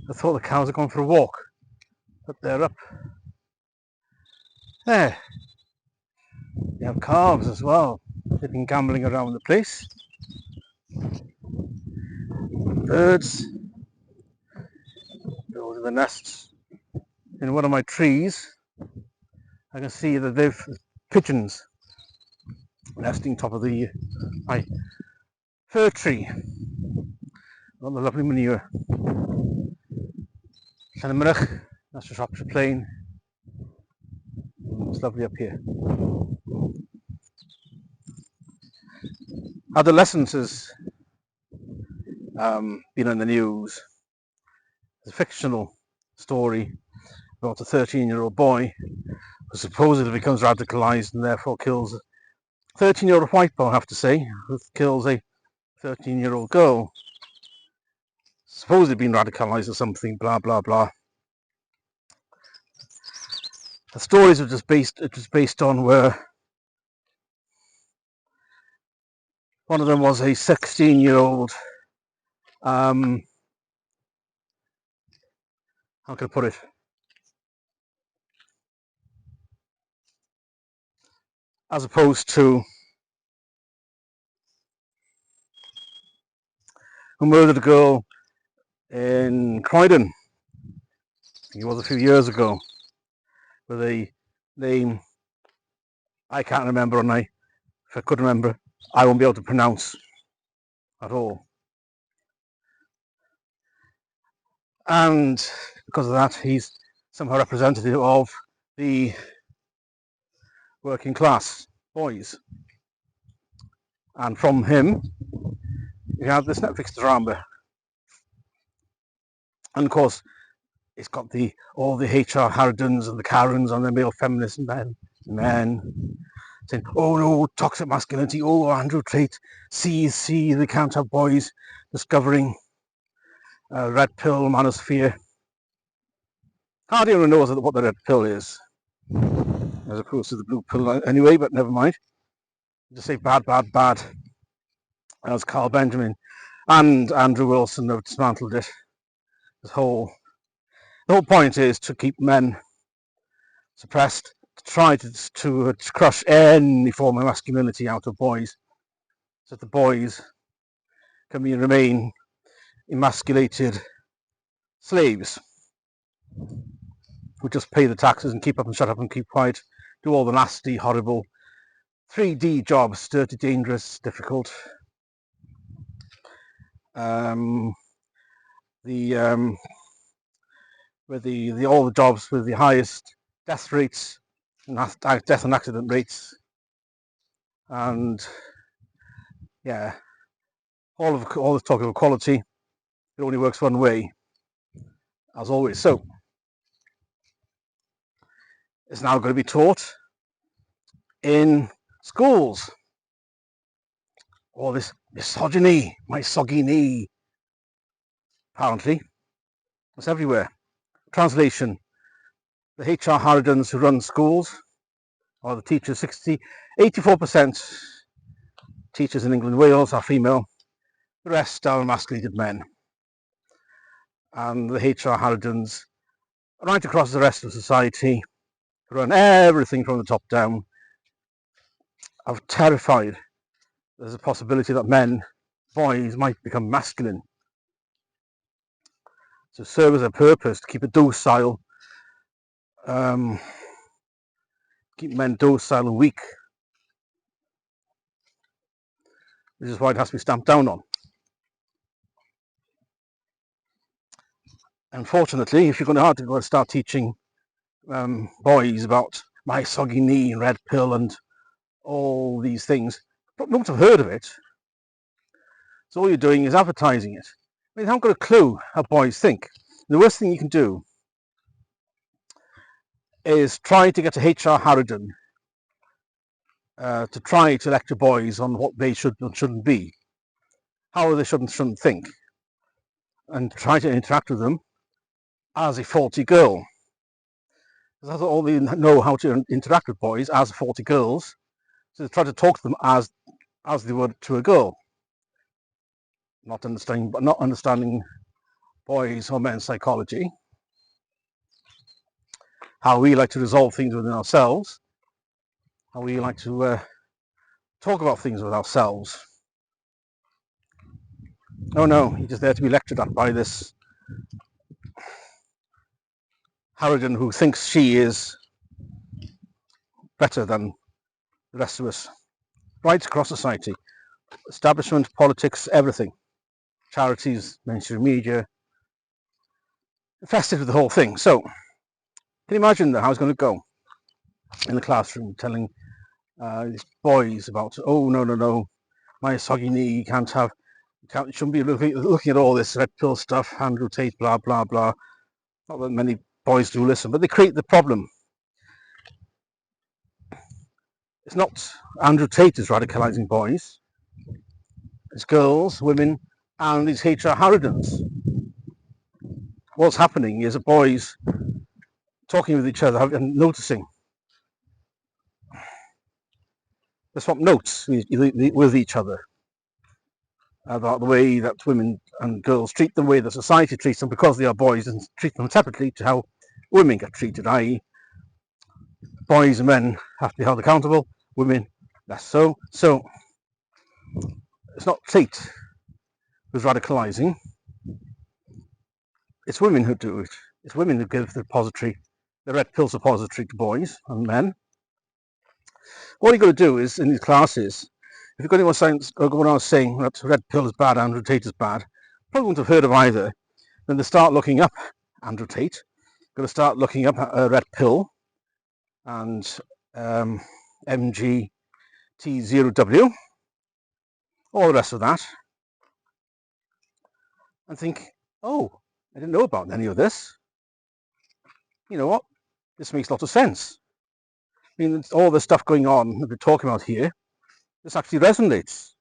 I thought the cows are going for a walk, but they're up. There. You have calves as well. They've been gambling around the place. Birds. Those are the nests. In one of my trees, I can see that they've pigeons nesting top of my fir tree. On the lovely manure. Llanymrach, that's just Shropshire Plain. It's lovely up here. Adolescence has been in the news. It's a fictional story about a 13-year-old boy who supposedly becomes radicalized and therefore kills a 13-year-old white boy, I have to say, who kills a 13-year-old girl. Supposedly being radicalized or something, blah blah blah. The stories it was based on were, one of them was a 16-year-old, how can I put it? As opposed to who murdered a girl in Croydon. I think it was a few years ago. With a name I can't remember, and if I could remember, I won't be able to pronounce at all. And because of that, he's somehow representative of the working class boys. And from him, we have this Nutflix drama. And of course, it's got all the HR Harridans and the Karens and the male feminist men saying, oh no, toxic masculinity, oh Andrew Tate, see, they can't have boys, discovering red pill manosphere. Hardly anyone knows what the red pill is, as opposed to the blue pill anyway, but never mind. Just say bad, as Carl Benjamin and Andrew Wilson have dismantled it. The whole point is to keep men suppressed, to try to crush any form of masculinity out of boys, so that the boys can remain emasculated slaves who just pay the taxes and keep up and shut up and keep quiet, do all the nasty, horrible 3D jobs, dirty, dangerous, difficult. All the jobs with the highest death rates, death and accident rates, and yeah, all this talk of equality, it only works one way, as always. So it's now going to be taught in schools. All this misogyny, misogyny, apparently, it's everywhere. Translation: the HR Harridans who run schools, or the teachers, 84% teachers in England and Wales are female, the rest are emasculated men. And the HR Harridans, right across the rest of society, run everything from the top down, are terrified there's a possibility that boys might become masculine, to serve as a purpose, to keep it docile, keep men docile and weak, which is why it has to be stamped down on. Unfortunately, if you're going to start teaching boys about misogyny and red pill and all these things, but most have heard of it, so all you're doing is advertising it. I mean, they haven't got a clue how boys think. The worst thing you can do is try to get a HR Harridan to try to lecture boys on what they should and shouldn't be, how they shouldn't think, and try to interact with them as a faulty girl. Because that's all they know how to interact with boys, as faulty girls. So they try to talk to them as they would to a girl, not understanding boys or men's psychology, how we like to resolve things within ourselves, how we like to talk about things with ourselves. Oh no, you're just there to be lectured at by this Harridan who thinks she is better than the rest of us. Right across society, establishment, politics, everything. Charities, mainstream media, infested with the whole thing. So, can you imagine how it's going to go in the classroom, telling these boys about, oh no, my soggy knee, you shouldn't be looking at all this red pill stuff, Andrew Tate, blah blah blah. Not that many boys do listen, but they create the problem. It's not Andrew Tate is radicalizing boys. It's girls, women, and these HR Harridans. What's happening is that boys talking with each other and noticing. They swap notes with each other about the way that women and girls treat them, the way that society treats them because they are boys, and treat them separately to how women get treated, i.e. boys and men have to be held accountable, women less so. So it's not Tate who's radicalizing, it's women who do it. It's women who give the red pill suppository to boys and men. What you've got to do is, in these classes, if you've got anyone going on saying that red pill is bad, Andrew Tate is bad, probably wouldn't have heard of either, then they start looking up Andrew Tate, got to start looking up a red pill and MGT0W, all the rest of that, and think, oh, I didn't know about any of this. You know what? This makes a lot of sense. I mean, all the stuff going on that we're talking about here, this actually resonates.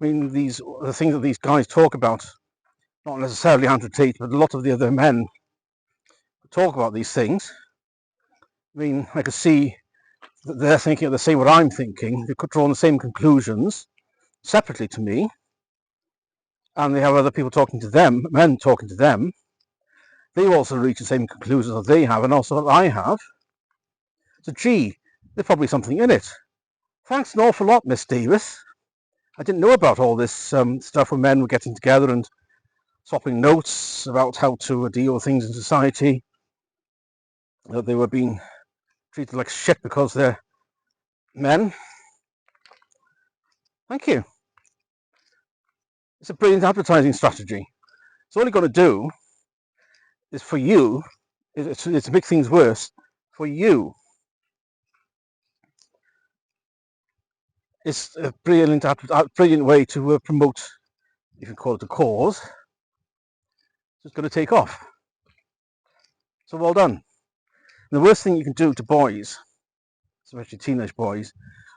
I mean, the things that these guys talk about, not necessarily Andrew Tate, but a lot of the other men talk about these things. I mean, I could see that they're thinking the same what I'm thinking. They could draw the same conclusions separately to me, and they have other people talking to them, men talking to them. They also reach the same conclusions that they have, and also that I have. So, gee, there's probably something in it. Thanks an awful lot, Miss Davis. I didn't know about all this stuff when men were getting together and swapping notes about how to deal with things in society. That they were being treated like shit because they're men. Thank you. It's a brilliant advertising strategy. So all you've got to do is for you, it's to make things worse, for you. It's a brilliant way to promote, you can call it a cause. It's going to take off. So well done. And the worst thing you can do to boys, especially teenage boys,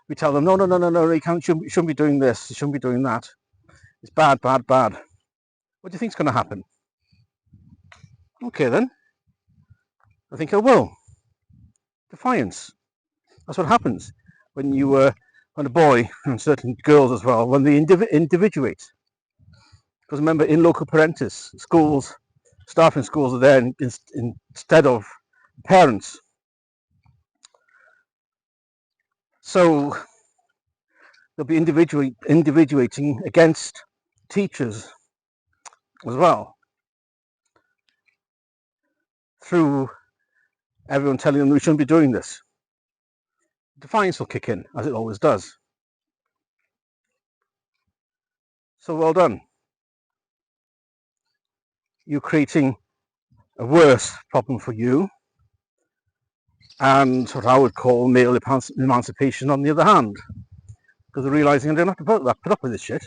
we tell them, no, you shouldn't be doing this, you shouldn't be doing that. It's bad. What do you think is going to happen? Okay then. I think I will. Defiance. That's what happens when when a boy, and certain girls as well, when they individuate. Because remember, in loco parentis, staff in schools are there instead of parents. So they'll be individuating against teachers as well, through everyone telling them we shouldn't be doing this. Defiance will kick in, as it always does. So well done. You're creating a worse problem for you, and what I would call male emancipation on the other hand, because they're realizing I don't have to put up with this shit.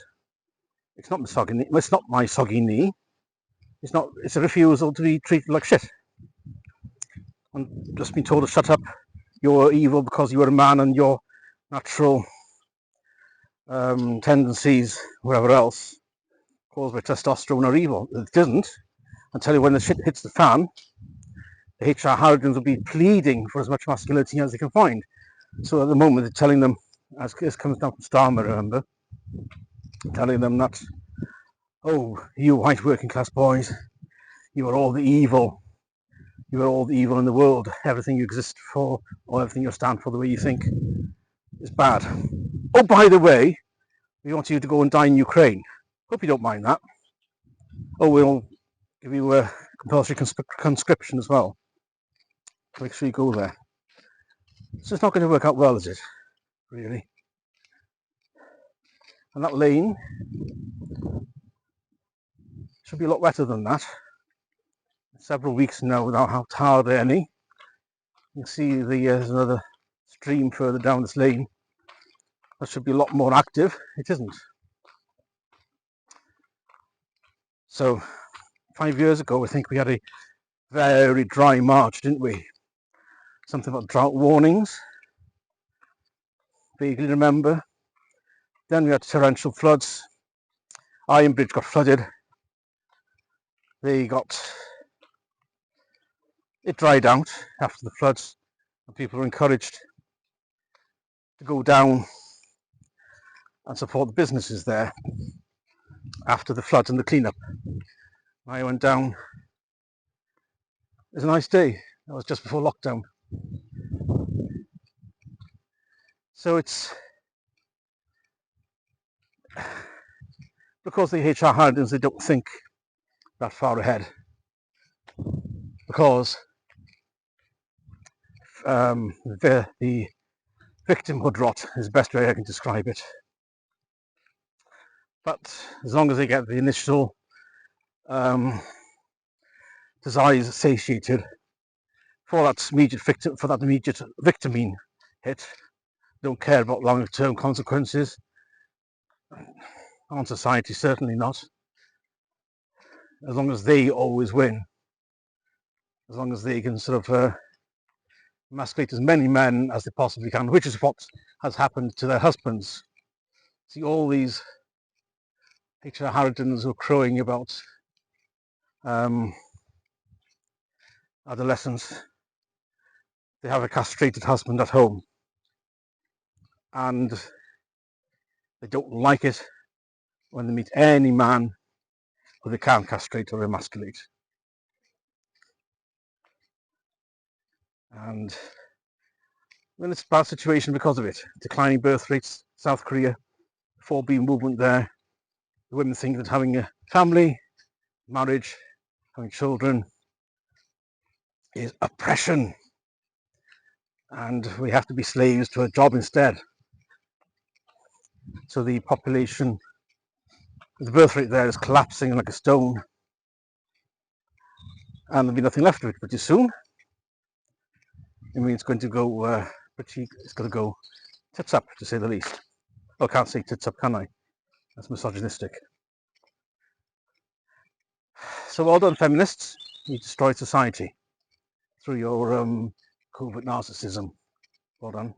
It's not misogyny. It's not my soggy knee. It's a refusal to be treated like shit. And just being told to shut up, you're evil because you're a man and your natural tendencies, whatever else, caused by testosterone are evil. It isn't. I tell you, when the shit hits the fan, the HR Harridans will be pleading for as much masculinity as they can find. So at the moment, they're telling them, as this comes down from Starmerov, remember, telling them that, oh, you white working class boys, you are all the evil. You are all the evil in the world. Everything you exist for, or everything you stand for, the way you think, is bad. Oh, by the way, we want you to go and die in Ukraine. Hope you don't mind that. Oh, we'll give you a compulsory conscription as well. Make sure you go there. So it's not going to work out well, is it? Really? And that lane should be a lot wetter than that. Several weeks now without how hardly any. You can see there's another stream further down this lane. That should be a lot more active. It isn't. So 5 years ago, I think we had a very dry March, didn't we? Something about drought warnings. Vaguely remember. Then we had torrential floods. Iron Bridge got flooded. It dried out after the floods, and people were encouraged to go down and support the businesses there after the floods and the cleanup. I went down. It was a nice day. That was just before lockdown. So it's because the HR Harridans, they don't think that far ahead. Because the victimhood rot is the best way I can describe it. But as long as they get the initial desires satiated for that immediate victimine hit, don't care about long-term consequences on society, certainly not. As long as they always win, as long as they can sort of emasculate as many men as they possibly can, which is what has happened to their husbands. See, all these HR Harridans who are crowing about adolescence, they have a castrated husband at home, and they don't like it when they meet any man who they can't castrate or emasculate. And then it's a bad situation because of it. Declining birth rates, South Korea, 4B movement there. The women think that having a family, marriage, having children is oppression, and we have to be slaves to a job instead. So the population, the birth rate there is collapsing like a stone, and there'll be nothing left of it pretty soon. I mean, it's going to go it's going to go tits up, to say the least. Well, I can't say tits up, can I? That's misogynistic. So well done, feminists. You destroyed society through your covert narcissism. Well done.